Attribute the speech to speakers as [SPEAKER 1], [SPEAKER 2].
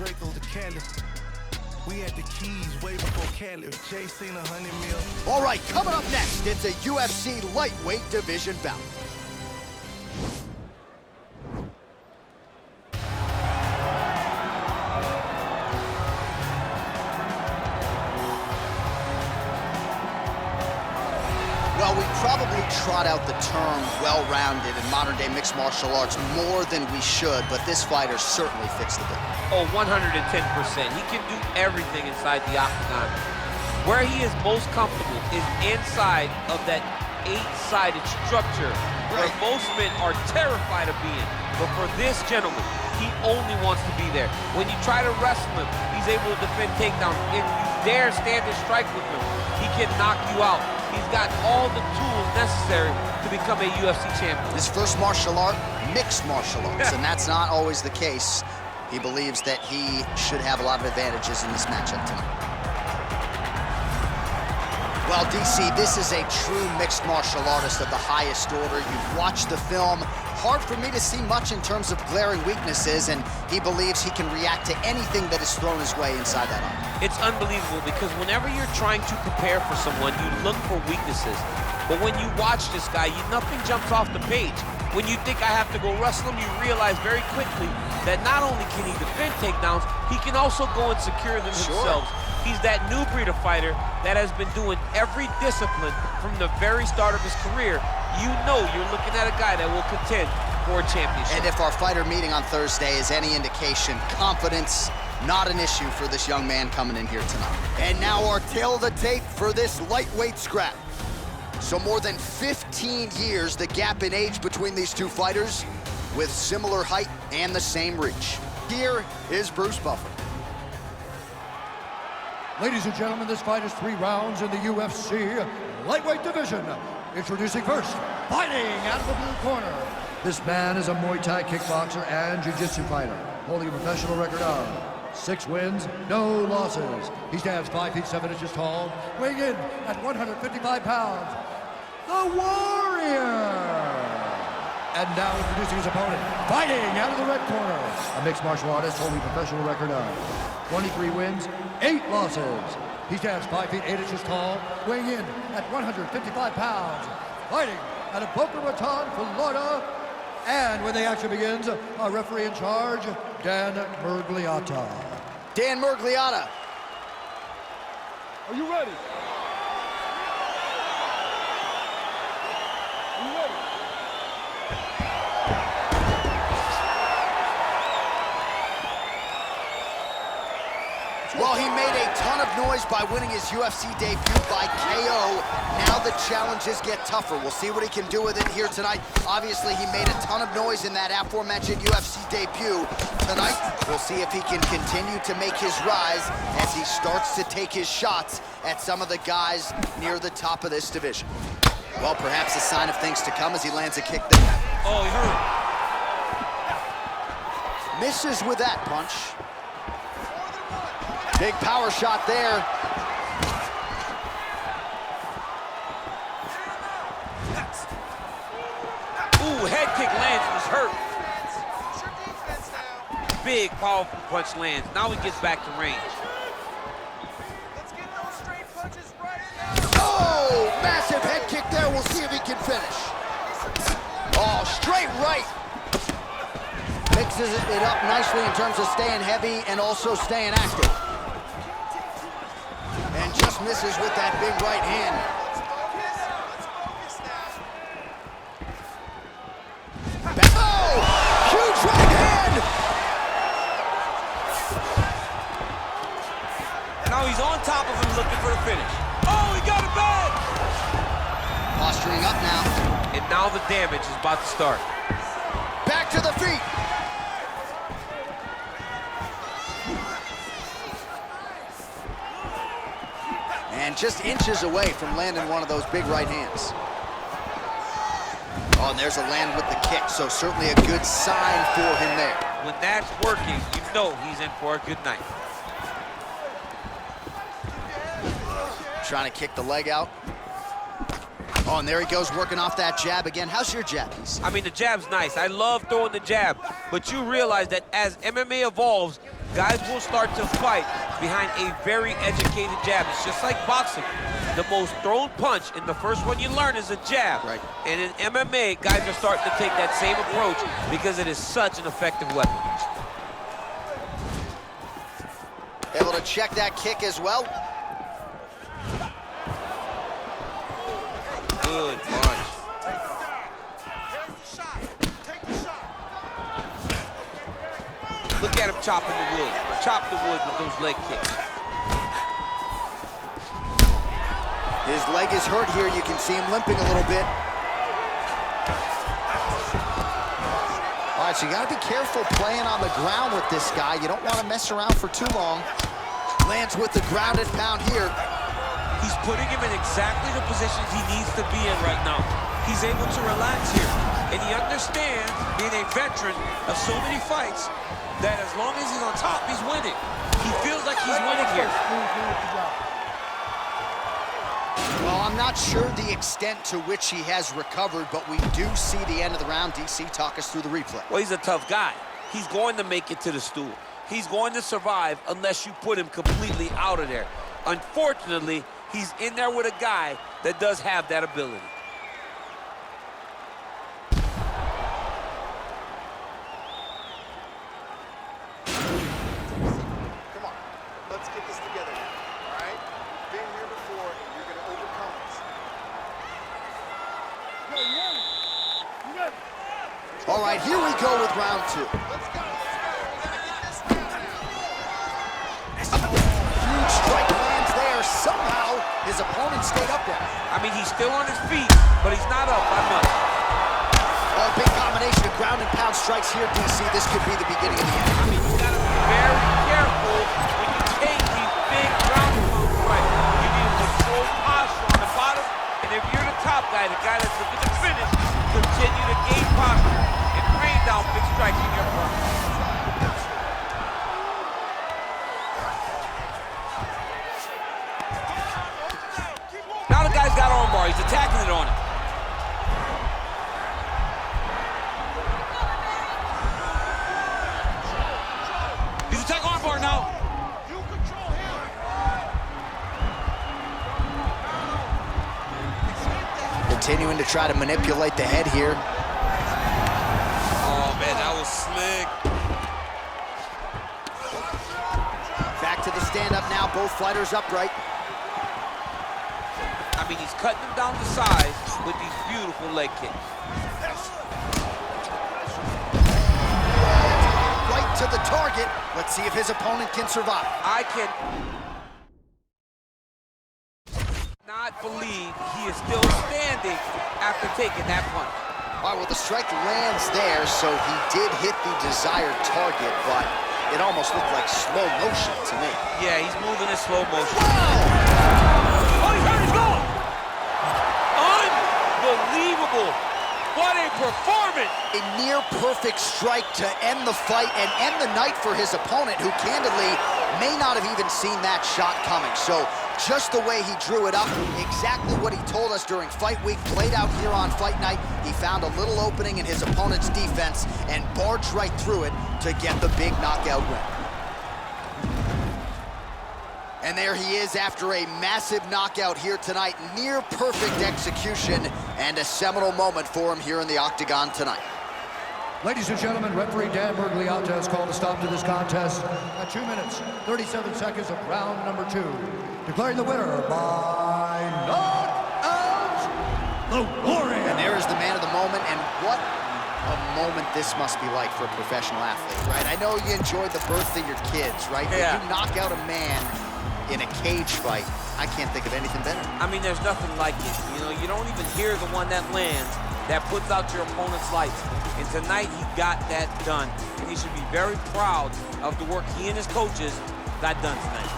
[SPEAKER 1] Draco to Cali. We had the keys way before Cali. Jay seen 100 mil.
[SPEAKER 2] All right, coming up next, it's a UFC lightweight division bout. Well, we probably trot out the term well-rounded in modern-day mixed martial arts more than we should, but this fighter certainly fits the bill.
[SPEAKER 3] Oh, 110%. He can do everything inside the octagon. Where he is most comfortable is inside of that 8-sided structure where most men are terrified of being. But for this gentleman, he only wants to be there. When you try to wrestle him, he's able to defend takedowns. If you dare stand and strike with him, he can knock you out. He's got all the tools necessary to become a UFC champion.
[SPEAKER 2] His first martial art, mixed martial arts, and that's not always the case. He believes that he should have a lot of advantages in this matchup tonight. Well, DC, this is a true mixed martial artist of the highest order. You've watched the film. Hard for me to see much in terms of glaring weaknesses, and he believes he can react to anything that is thrown his way inside that arm.
[SPEAKER 3] It's unbelievable because whenever you're trying to prepare for someone, you look for weaknesses. But when you watch this guy, nothing jumps off the page. When you think I have to go wrestle him, you realize very quickly that not only can he defend takedowns, he can also go and secure them himself. He's that new breed of fighter that has been doing every discipline from the very start of his career. You know you're looking at a guy that will contend for a championship.
[SPEAKER 2] And if our fighter meeting on Thursday is any indication, confidence, not an issue for this young man coming in here tonight. And now our tail of the tape for this lightweight scrap. So more than 15 years, the gap in age between these two fighters, with similar height and the same reach. Here is Bruce Buffer.
[SPEAKER 4] Ladies and gentlemen, this fight is 3 rounds in the UFC lightweight division. Introducing first, fighting out of the blue corner. This man is a Muay Thai kickboxer and jiu-jitsu fighter, holding a professional record of 6 wins, no losses. He stands 5 feet 7 inches tall, weighing in at 155 pounds. The Warrior! And now introducing his opponent, fighting out of the red corner. A mixed martial artist holding a professional record of 23 wins, 8 losses. He stands 5 feet 8 inches tall, weighing in at 155 pounds. Fighting out of Boca Raton, Florida. And when the action begins, our referee in charge, Dan Murgliata.
[SPEAKER 2] Dan Murgliata.
[SPEAKER 5] Are you ready? Are you ready?
[SPEAKER 2] Well, he made a ton of noise by winning his UFC debut by KO. Now the challenges get tougher. We'll see what he can do with it here tonight. Obviously, he made a ton of noise in that aforementioned UFC debut. Tonight, we'll see if he can continue to make his rise as he starts to take his shots at some of the guys near the top of this division. Well, perhaps a sign of things to come as he lands a kick there.
[SPEAKER 3] Oh, he hurt.
[SPEAKER 2] Misses with that punch. Big power shot there.
[SPEAKER 3] Ooh, head kick lands, he's hurt. Big, powerful punch lands. Now he gets back to range.
[SPEAKER 2] Oh, massive head kick there. We'll see if he can finish. Oh, straight right. Mixes it up nicely in terms of staying heavy and also staying active. And just misses with that big right hand. Oh, huge right hand!
[SPEAKER 3] Now he's on top of him looking for the finish. Oh, he got it back!
[SPEAKER 2] Posturing up now.
[SPEAKER 3] And now the damage is about to start.
[SPEAKER 2] Back to the feet. And just inches away from landing one of those big right hands. Oh, and there's a land with the kick, so certainly a good sign for him there.
[SPEAKER 3] When that's working, you know he's in for a good night.
[SPEAKER 2] Trying to kick the leg out. Oh, and there he goes, working off that jab again. How's your jab piece?
[SPEAKER 3] I mean, the jab's nice. I love throwing the jab, but you realize that as MMA evolves, guys will start to fight behind a very educated jab. It's just like boxing. The most thrown punch in the first one you learn is a jab.
[SPEAKER 2] Right.
[SPEAKER 3] And in MMA, guys are starting to take that same approach because it is such an effective weapon.
[SPEAKER 2] Able to check that kick as well.
[SPEAKER 3] Good punch. Look at him chopping the wood. Chop the wood with those leg kicks.
[SPEAKER 2] His leg is hurt here. You can see him limping a little bit. All right, so you got to be careful playing on the ground with this guy. You don't want to mess around for too long. Lands with the ground and pound here.
[SPEAKER 3] He's putting him in exactly the positions he needs to be in right now. He's able to relax here. And he understands, being a veteran of so many fights, that as long as he's on top, he's winning. He feels like he's winning here.
[SPEAKER 2] Well, I'm not sure the extent to which he has recovered, but we do see the end of the round. DC, talk us through the replay.
[SPEAKER 3] Well, he's a tough guy. He's going to make it to the stool. He's going to survive unless you put him completely out of there. Unfortunately, he's in there with a guy that does have that ability.
[SPEAKER 5] Come on, let's get this together now, all right? You've been here before, and you're going to overcome this.
[SPEAKER 2] All right, here we go with round two.
[SPEAKER 5] Let's go.
[SPEAKER 2] Huge strike lands there. Somehow, his opponent stayed up there.
[SPEAKER 3] I mean, he's still on his feet, but he's not up by much.
[SPEAKER 2] Oh, big combination of ground and pound strikes here, DC. This could be the beginning of the end.
[SPEAKER 3] I mean, you gotta be very careful when you take these big ground and pound strikes. You need to control posture on the bottom, and if you're the top guy, the guy that's looking to finish, continue to gain posture and rain down big strikes in your front. Now the guy's got armbar. He's attacking it on him. He's attacking armbar now.
[SPEAKER 5] You control him.
[SPEAKER 2] Continuing to try to manipulate the head here.
[SPEAKER 3] Oh, man, that was slick.
[SPEAKER 2] Back to the stand-up now. Both fighters upright.
[SPEAKER 3] I mean, he's cutting them down to size with these beautiful leg kicks.
[SPEAKER 2] Right to the target. Let's see if his opponent can survive.
[SPEAKER 3] I can not believe he is still standing after taking that punch.
[SPEAKER 2] All right, well, the strike lands there, so he did hit the desired target, but it almost looked like slow motion to me.
[SPEAKER 3] Yeah, he's moving in slow motion.
[SPEAKER 2] Wow!
[SPEAKER 3] Oh, he's hurt, he's gone! Unbelievable! What a performance!
[SPEAKER 2] A near-perfect strike to end the fight and end the night for his opponent, who candidly may not have even seen that shot coming. So just the way he drew it up, exactly what he told us during fight week, played out here on fight night. He found a little opening in his opponent's defense and barged right through it to get the big knockout win. And there he is after a massive knockout here tonight. Near perfect execution and a seminal moment for him here in the octagon tonight.
[SPEAKER 4] Ladies and gentlemen, referee Dan Bergliata has called a stop to this contest at 2 minutes, 37 seconds of round number 2. Declaring the winner by knockout, the Warrior.
[SPEAKER 2] And there is the man of the moment, and what a moment this must be like for a professional athlete, right? I know you enjoyed the birth of your kids, right?
[SPEAKER 3] Yeah.
[SPEAKER 2] When you knock out a man in a cage fight, I can't think of anything better.
[SPEAKER 3] I mean, there's nothing like it. You know, you don't even hear the one that lands, that puts out your opponent's lights. And tonight, he got that done. And he should be very proud of the work he and his coaches got done tonight.